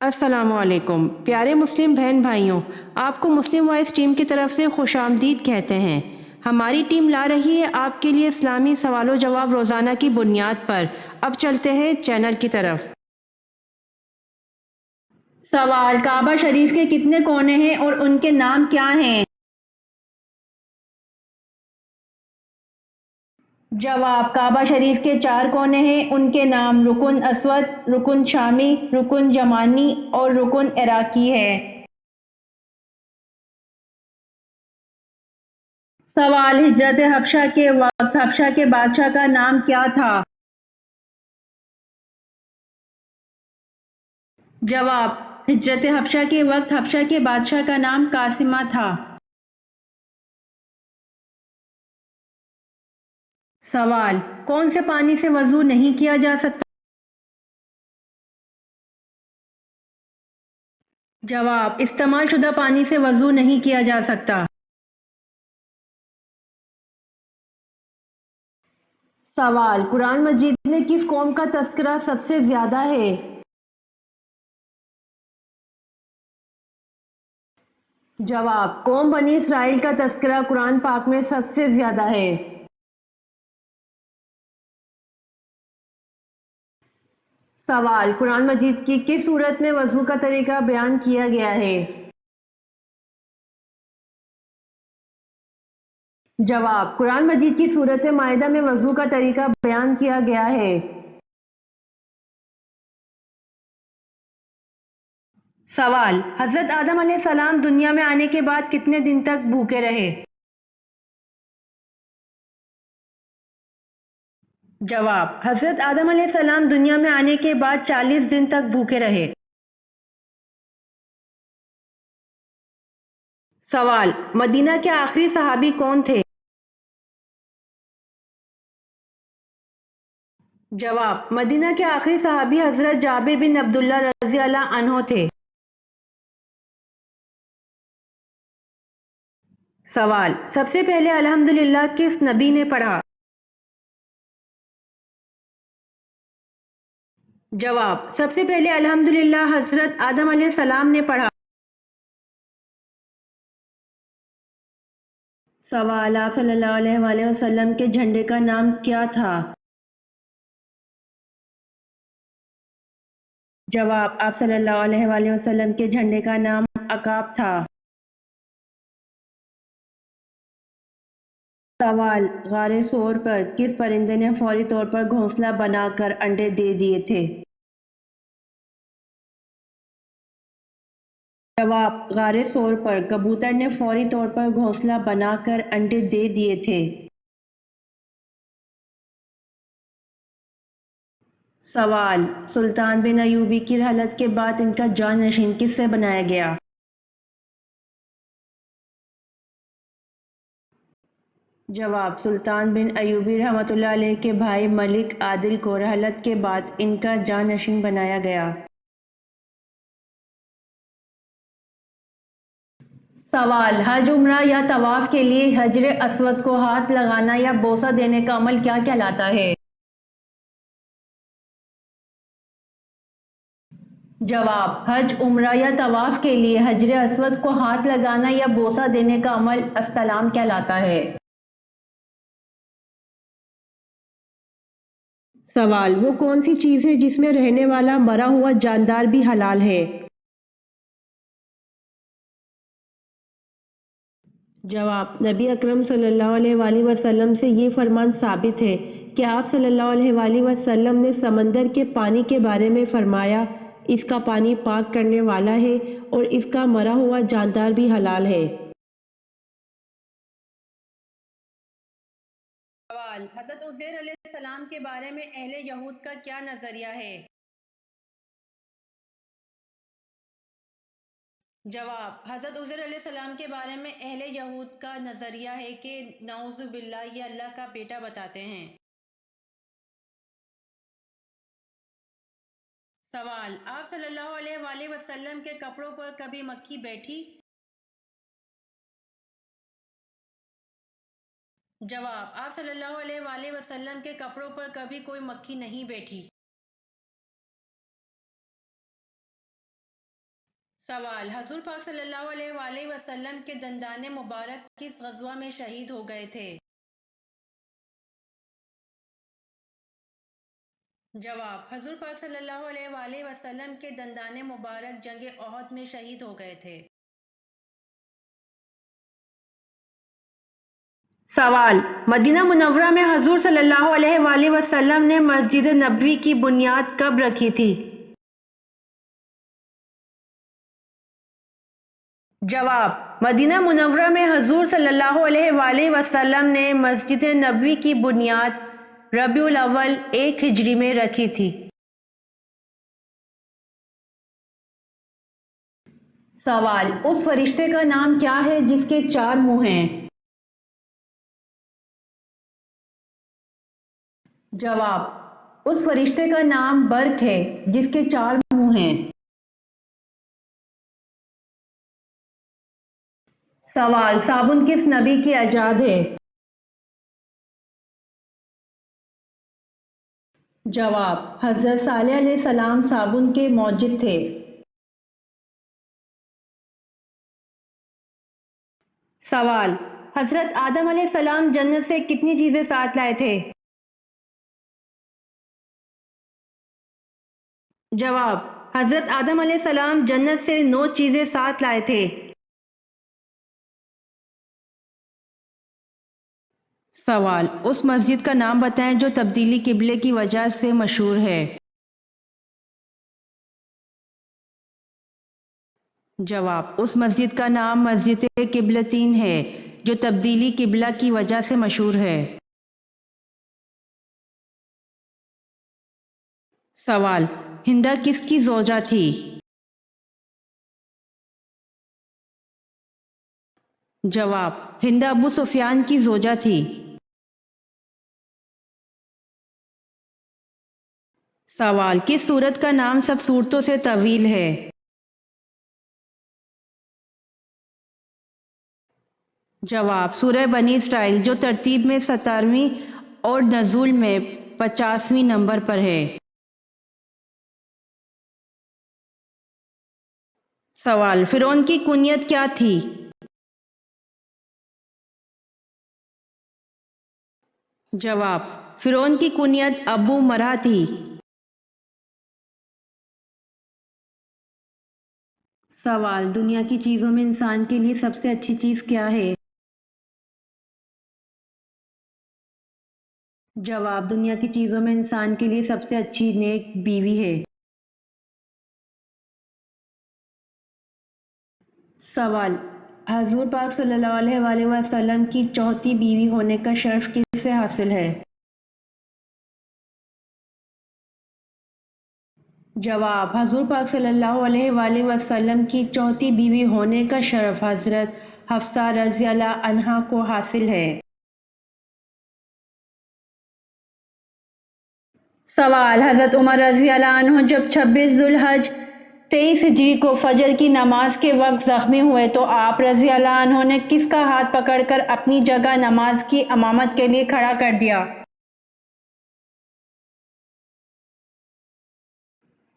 السلام علیکم پیارے مسلم بہن بھائیوں، آپ کو مسلم وائس ٹیم کی طرف سے خوش آمدید کہتے ہیں۔ ہماری ٹیم لا رہی ہے آپ کے لیے اسلامی سوال و جواب روزانہ کی بنیاد پر۔ اب چلتے ہیں چینل کی طرف۔ سوال: کعبہ شریف کے کتنے کونے ہیں اور ان کے نام کیا ہیں؟ جواب: کعبہ شریف کے 4 کونے ہیں، ان کے نام رکن اسود، رکن شامی، رکن یمانی اور رکن عراقی ہے۔ سوال: ہجرت حبشہ کے وقت حبشہ کے بادشاہ کا نام کیا تھا؟ جواب: ہجرت حبشہ کے وقت حبشہ کے بادشاہ کا نام قاسمہ تھا۔ سوال: کون سے پانی سے وضو نہیں کیا جا سکتا؟ جواب: استعمال شدہ پانی سے وضو نہیں کیا جا سکتا۔ سوال: قرآن مجید میں کس قوم کا تذکرہ سب سے زیادہ ہے؟ جواب: قوم بنی اسرائیل کا تذکرہ قرآن پاک میں سب سے زیادہ ہے۔ سوال: قرآن مجید کی کس سورت میں وضو کا طریقہ بیان کیا گیا ہے؟ جواب: قرآن مجید کی سورت مائدہ میں وضو کا طریقہ بیان کیا گیا ہے۔ سوال: حضرت آدم علیہ السلام دنیا میں آنے کے بعد کتنے دن تک بھوکے رہے؟ جواب: حضرت آدم علیہ السلام دنیا میں آنے کے بعد 40 دن تک بھوکے رہے۔ سوال: مدینہ کے آخری صحابی کون تھے؟ جواب: مدینہ کے آخری صحابی حضرت جابر بن عبداللہ رضی اللہ عنہ تھے۔ سوال: سب سے پہلے الحمدللہ کس نبی نے پڑھا؟ جواب: سب سے پہلے الحمدللہ حضرت آدم علیہ السلام نے پڑھا۔ سوال: آپ صلی اللہ علیہ وآلہ وسلم کے جھنڈے کا نام کیا تھا؟ جواب: آپ صلی اللہ علیہ وآلہ وسلم کے جھنڈے کا نام عقاب تھا۔ سوال: غار ثور پر کس پرندے نے فوری طور پر گھونسلہ بنا کر انڈے دے دیے تھے؟ جواب: غار ثور پر کبوتر نے فوری طور پر گھونسلہ بنا کر انڈے دے دیے تھے۔ سوال: سلطان بن ایوبی کی رحلت کے بعد ان کا جانشین کس سے بنایا گیا؟ جواب: سلطان بن ایوبی رحمۃ اللہ علیہ کے بھائی ملک عادل کو رحلت کے بعد ان کا جانشین بنایا گیا۔ سوال: حج، عمرہ یا طواف کے لیے حجر اسود کو ہاتھ لگانا یا بوسہ دینے کا عمل کیا کہلاتا ہے؟ جواب: حج، عمرہ یا طواف کے لیے حجر اسود کو ہاتھ لگانا یا بوسہ دینے کا عمل استلام کہلاتا ہے۔ سوال: وہ کون سی چیز ہے جس میں رہنے والا مرا ہوا جاندار بھی حلال ہے؟ جواب: نبی اکرم صلی اللہ علیہ وآلہ وسلم سے یہ فرمان ثابت ہے کہ آپ صلی اللہ علیہ وآلہ وسلم نے سمندر کے پانی کے بارے میں فرمایا، اس کا پانی پاک کرنے والا ہے اور اس کا مرا ہوا جاندار بھی حلال ہے۔ سوال: حضرت عزیر علیہ السلام کے بارے میں اہل یہود کا کیا نظریہ ہے؟ جواب: حضرت عزیر علیہ السلام کے بارے میں اہل یہود کا نظریہ ہے کہ نعوذ باللہ یہ اللہ کا بیٹا بتاتے ہیں۔ سوال: آپ صلی اللہ علیہ وآلہ وسلم کے کپڑوں پر کبھی مکھی بیٹھی؟ جواب: آپ صلی اللہ علیہ وآلہ وسلم کے کپڑوں پر کبھی کوئی مکھی نہیں بیٹھی۔ سوال: حضور پاک صلی اللہ علیہ وآلہ وسلم کے دندان مبارک کس غزوہ میں شہید ہو گئے تھے؟ جواب: حضور پاک صلی اللہ علیہ وآلہ وسلم کے دندان مبارک جنگ احد میں شہید ہو گئے تھے۔ سوال: مدینہ منورہ میں حضور صلی اللہ علیہ وآلہ وسلم نے مسجد نبوی کی بنیاد کب رکھی تھی؟ جواب: مدینہ منورہ میں حضور صلی اللہ علیہ وآلہ وسلم نے مسجد نبوی کی بنیاد ربیع الاول 1 ہجری میں رکھی تھی۔ سوال: اس فرشتے کا نام کیا ہے جس کے 4 منہ ہیں؟ جواب: اس فرشتے کا نام برق ہے جس کے 4 منہ ہیں۔ سوال: صابن کس نبی کی ایجاد ہے؟ جواب: حضرت صالح علیہ السلام صابن کے موجد تھے۔ سوال: حضرت آدم علیہ السلام جنت سے کتنی چیزیں ساتھ لائے تھے؟ جواب: حضرت آدم علیہ السلام جنت سے 9 چیزیں ساتھ لائے تھے۔ سوال: اس مسجد کا نام بتائیں جو تبدیلی قبلے کی وجہ سے مشہور ہے۔ جواب: اس مسجد کا نام مسجد قبلتین ہے جو تبدیلی قبلہ کی وجہ سے مشہور ہے۔ سوال: ہندہ کس کی زوجہ تھی؟ جواب: ہندہ ابو سفیان کی زوجہ تھی۔ سوال: کس سورت کا نام سب سورتوں سے طویل ہے؟ جواب: سورہ بنی اسرائیل جو ترتیب میں 17ویں اور نزول میں 50ویں نمبر پر ہے۔ سوال: فرعون کی کنیت کیا تھی؟ جواب: فرعون کی کنیت ابو مرہ تھی۔ سوال: دنیا کی چیزوں میں انسان کے لیے سب سے اچھی چیز کیا ہے؟ جواب: دنیا کی چیزوں میں انسان کے لیے سب سے اچھی نیک بیوی ہے۔ سوال: حضور پاک صلی اللہ علیہ وآلہ وسلم کی چوتھی بیوی ہونے کا شرف کس سے حاصل ہے؟ جواب: حضور پاک صلی اللہ علیہ وآلہ وسلم کی چوتھی بیوی ہونے کا شرف حضرت حفصہ رضی اللہ عنہا کو حاصل ہے۔ سوال: حضرت عمر رضی اللہ عنہ جب 26 ذو الحج 23 ہجری کو فجر کی نماز کے وقت زخمی ہوئے تو آپ رضی اللہ عنہ نے کس کا ہاتھ پکڑ کر اپنی جگہ نماز کی امامت کے لیے کھڑا کر دیا؟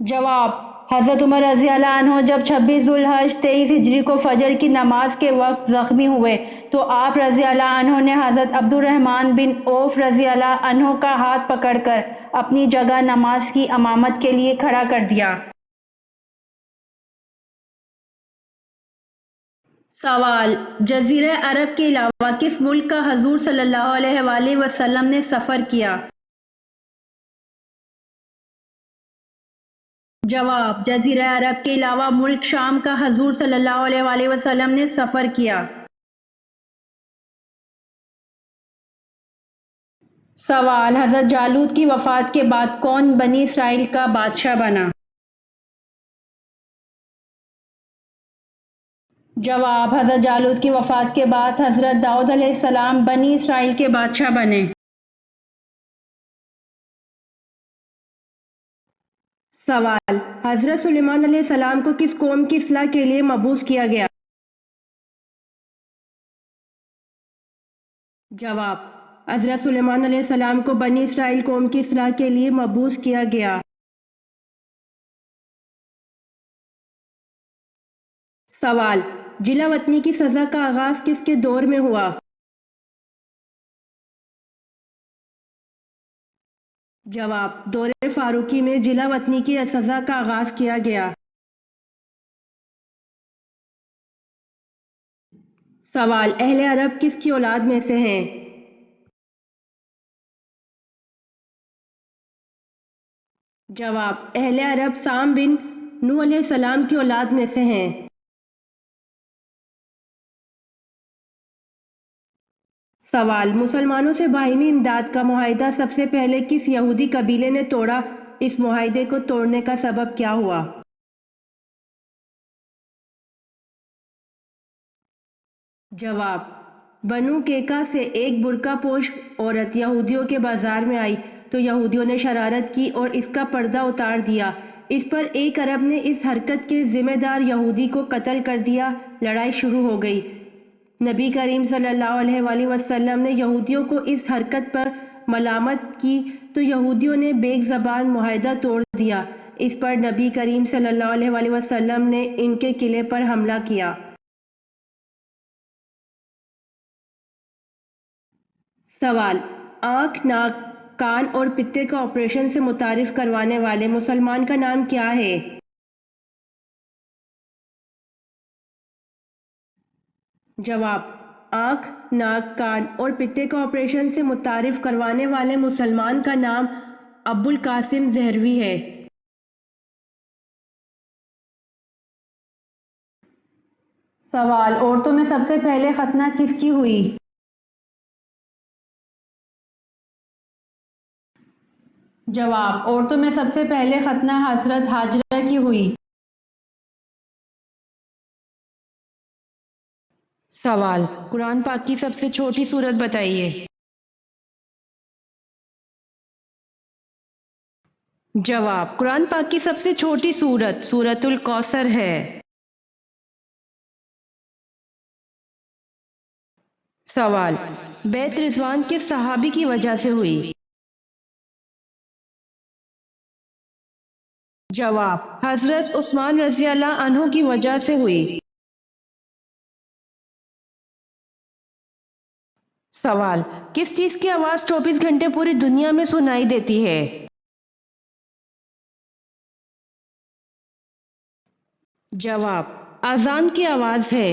جواب: حضرت عمر رضی اللہ عنہ جب 26 ذو الحج 23 ہجری کو فجر کی نماز کے وقت زخمی ہوئے تو آپ رضی اللہ عنہ نے حضرت عبد الرحمن بن عوف رضی اللہ عنہ کا ہاتھ پکڑ کر اپنی جگہ نماز کی امامت کے لیے کھڑا کر دیا۔ سوال: جزیرہ عرب کے علاوہ کس ملک کا حضور صلی اللہ علیہ وآلہ وسلم نے سفر کیا؟ جواب: جزیرہ عرب کے علاوہ ملک شام کا حضور صلی اللہ علیہ وآلہ وسلم نے سفر کیا۔ سوال: حضرت جالوت کی وفات کے بعد کون بنی اسرائیل کا بادشاہ بنا؟ جواب: حضرت جالوت کی وفات کے بعد حضرت داؤد علیہ السلام بنی اسرائیل کے بادشاہ بنے۔ سوال: حضرت سلیمان علیہ السلام کو کس قوم کی اصلاح کے لیے مبعوث کیا گیا؟ جواب: حضرت سلیمان علیہ السلام کو بنی اسرائیل قوم کی اصلاح کے لیے مبعوث کیا گیا۔ سوال: جلا وطنی کی سزا کا آغاز کس کے دور میں ہوا؟ جواب: دور فاروقی میں جلا وطنی کی سزا کا آغاز کیا گیا۔ سوال: اہل عرب کس کی اولاد میں سے ہیں؟ جواب: اہل عرب سام بن نوح علیہ السلام کی اولاد میں سے ہیں۔ سوال: مسلمانوں سے باہمی امداد کا معاہدہ سب سے پہلے کس یہودی قبیلے نے توڑا؟ اس معاہدے کو توڑنے کا سبب کیا ہوا؟ جواب: بنو کیکا سے ایک برقع پوش عورت یہودیوں کے بازار میں آئی تو یہودیوں نے شرارت کی اور اس کا پردہ اتار دیا۔ اس پر ایک عرب نے اس حرکت کے ذمہ دار یہودی کو قتل کر دیا۔ لڑائی شروع ہو گئی۔ نبی کریم صلی اللہ علیہ وآلہ وسلم نے یہودیوں کو اس حرکت پر ملامت کی تو یہودیوں نے بیک زبان معاہدہ توڑ دیا۔ اس پر نبی کریم صلی اللہ علیہ وآلہ وسلم نے ان کے قلعے پر حملہ کیا۔ سوال: آنکھ، ناک، کان اور پتے کا آپریشن سے متعارف کروانے والے مسلمان کا نام کیا ہے؟ جواب: آنکھ، ناک، کان اور پتے کا آپریشن سے متعارف کروانے والے مسلمان کا نام ابو القاسم زہروی ہے۔ سوال: عورتوں میں سب سے پہلے ختنہ کس کی ہوئی؟ جواب: عورتوں میں سب سے پہلے ختنہ حضرت ہاجرہ کی ہوئی۔ سوال: قرآن پاک کی سب سے چھوٹی سورت بتائیے۔ جواب: قرآن پاک کی سب سے چھوٹی سورت سورۃ الکوثر ہے۔ سوال: بیعت رضوان کس صحابی کی وجہ سے ہوئی؟ جواب: حضرت عثمان رضی اللہ عنہ کی وجہ سے ہوئی۔ سوال: کس چیز کی آواز 24 گھنٹے پوری دنیا میں سنائی دیتی ہے؟ جواب: اذان کی آواز ہے۔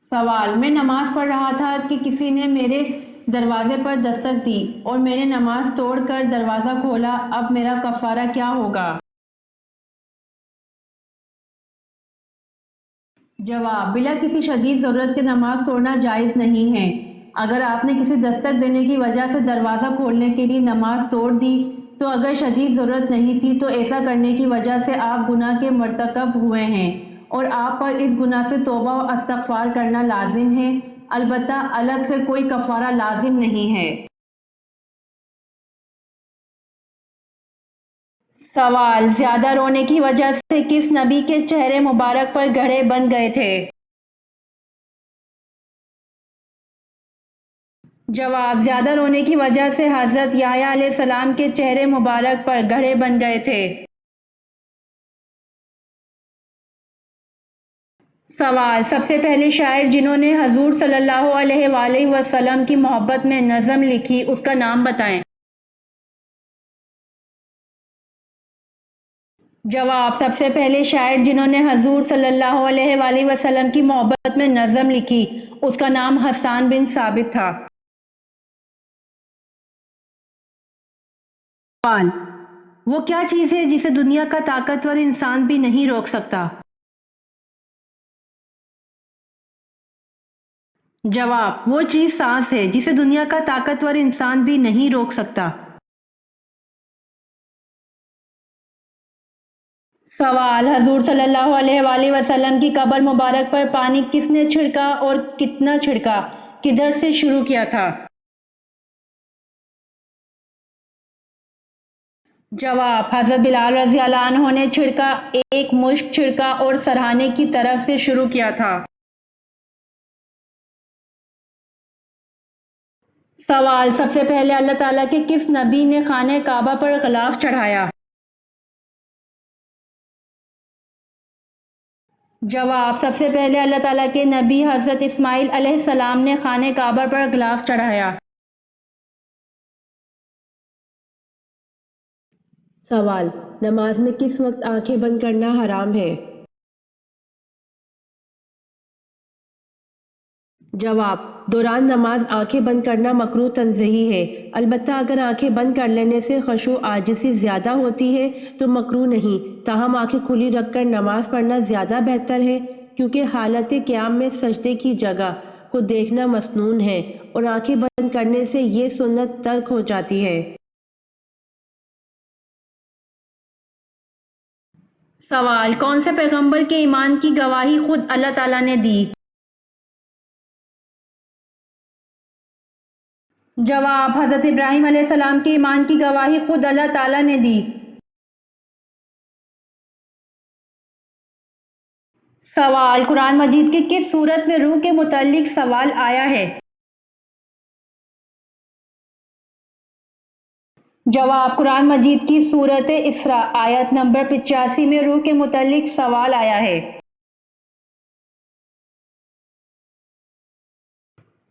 سوال: میں نماز پڑھ رہا تھا کہ کسی نے میرے دروازے پر دستک دی اور میں نے نماز توڑ کر دروازہ کھولا، اب میرا کفارہ کیا ہوگا؟ جواب: بلا کسی شدید ضرورت کے نماز توڑنا جائز نہیں ہے۔ اگر آپ نے کسی دستک دینے کی وجہ سے دروازہ کھولنے کے لیے نماز توڑ دی تو اگر شدید ضرورت نہیں تھی تو ایسا کرنے کی وجہ سے آپ گناہ کے مرتکب ہوئے ہیں اور آپ پر اس گناہ سے توبہ و استغفار کرنا لازم ہے، البتہ الگ سے کوئی کفارہ لازم نہیں ہے۔ سوال: زیادہ رونے کی وجہ سے کس نبی کے چہرے مبارک پر گڑھے بن گئے تھے؟ جواب: زیادہ رونے کی وجہ سے حضرت یحییٰ علیہ السلام کے چہرے مبارک پر گڑھے بن گئے تھے۔ سوال: سب سے پہلے شاعر جنہوں نے حضور صلی اللہ علیہ وآلہ وسلم کی محبت میں نظم لکھی اس کا نام بتائیں۔ جواب: سب سے پہلے شاعر جنہوں نے حضور صلی اللہ علیہ وآلہ وسلم کی محبت میں نظم لکھی اس کا نام حسان بن ثابت تھا۔ سوال: وہ کیا چیز ہے جسے دنیا کا طاقتور انسان بھی نہیں روک سکتا؟ جواب: وہ چیز سانس ہے جسے دنیا کا طاقتور انسان بھی نہیں روک سکتا۔ سوال: حضور صلی اللہ علیہ وآلہ وسلم کی قبر مبارک پر پانی کس نے چھڑکا اور کتنا چھڑکا؟ کدھر سے شروع کیا تھا؟ جواب: حضرت بلال رضی اللہ عنہ نے چھڑکا، ایک مشک چھڑکا اور سرہانے کی طرف سے شروع کیا تھا۔ سوال: سب سے پہلے اللہ تعالیٰ کے کس نبی نے خانہ کعبہ پر غلاف چڑھایا؟ جواب: سب سے پہلے اللہ تعالیٰ کے نبی حضرت اسماعیل علیہ السلام نے خانہ کعبہ پر گلاس چڑھایا۔ سوال: نماز میں کس وقت آنکھیں بند کرنا حرام ہے؟ جواب: دوران نماز آنکھیں بند کرنا مکروہ تنزیہی ہے، البتہ اگر آنکھیں بند کر لینے سے خشوع عاجزی زیادہ ہوتی ہے تو مکروہ نہیں، تاہم آنکھیں کھلی رکھ کر نماز پڑھنا زیادہ بہتر ہے، کیونکہ حالت قیام میں سجدے کی جگہ کو دیکھنا مسنون ہے اور آنکھیں بند کرنے سے یہ سنت ترک ہو جاتی ہے۔ سوال: کون سے پیغمبر کے ایمان کی گواہی خود اللہ تعالیٰ نے دی؟ جواب: حضرت ابراہیم علیہ السلام کے ایمان کی گواہی خود اللہ تعالیٰ نے دی۔ سوال: قرآن مجید کی کس سورت میں روح کے متعلق سوال آیا ہے؟ جواب: قرآن مجید کی سورت اسراء آیت نمبر 85 میں روح کے متعلق سوال آیا ہے۔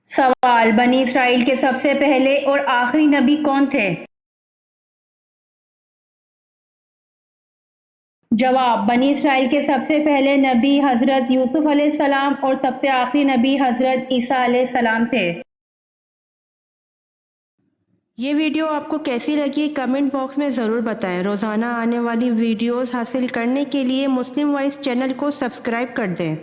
سوال: بنی اسرائیل کے سب سے پہلے اور آخری نبی کون تھے؟ جواب: بنی اسرائیل کے سب سے پہلے نبی حضرت یوسف علیہ السلام اور سب سے آخری نبی حضرت عیسیٰ علیہ السلام تھے۔ یہ ویڈیو آپ کو کیسی لگی کمنٹ باکس میں ضرور بتائیں۔ روزانہ آنے والی ویڈیوز حاصل کرنے کے لیے مسلم وائس چینل کو سبسکرائب کر دیں۔